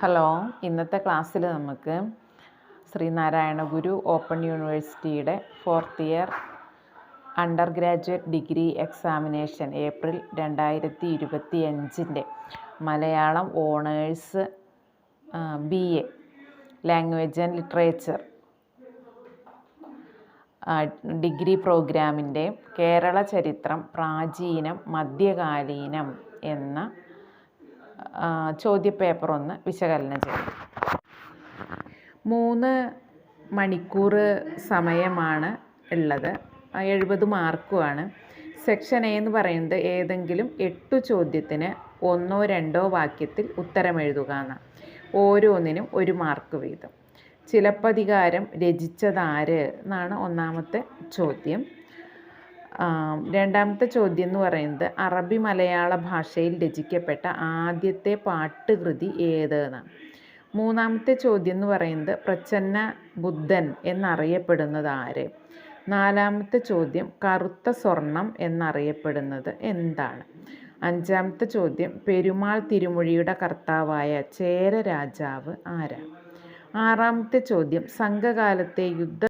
Hello, ഇന്നത്തെ ക്ലാസ്സിൽ നമുക്ക് ശ്രീനാരായണ ഗുരു ഓപ്പൺ യൂണിവേഴ്സിറ്റിയുടെ 4th year undergraduate degree examination April 2025 Malayalam honours BA language and literature degree പ്രോഗ്രാമിൻ്റെ കേരള ചരിത്രം പ്രാചീനം മധ്യകാലീനം എന്ന ചോദ്യപേപ്പർ ഒന്ന് വിശകലനം ചെയ്യും. 3 മണിക്കൂർ സമയമാണ് ഉള്ളത്. 70 മാർക്കുമാണ്. സെക്ഷൻ എ എന്ന് പറയുന്നത് ഏതെങ്കിലും 8 ചോദ്യത്തിന് 1 or 2 വാക്യത്തിൽ ഉത്തരം എഴുതുക എന്നാണ്. ഓരോന്നിനും 1 മാർക്ക് വീതം. ചിലപ്പതികാരം രചിച്ചതാര് എന്നാണ് ഒന്നാമത്തെ ചോദ്യം. രണ്ടാമത്തെ ചോദ്യം എന്ന് പറയുന്നത് അറബി മലയാള ഭാഷയിൽ രചിക്കപ്പെട്ട ആദ്യത്തെ പാട്ടുകൃതി ഏത് എന്നാണ്. മൂന്നാമത്തെ ചോദ്യം എന്ന് പറയുന്നത് പ്രച്ഛന്ന ബുദ്ധൻ എന്നറിയപ്പെടുന്നത് ആര്. നാലാമത്തെ ചോദ്യം കറുത്ത സ്വർണം എന്നറിയപ്പെടുന്നത് എന്താണ്. അഞ്ചാമത്തെ ചോദ്യം പെരുമാൾ തിരുമൊഴിയുടെ കർത്താവായ ചേര രാജാവ് ആരാണ്. ആറാമത്തെ ചോദ്യം സംഘകാലത്തെ യുദ്ധ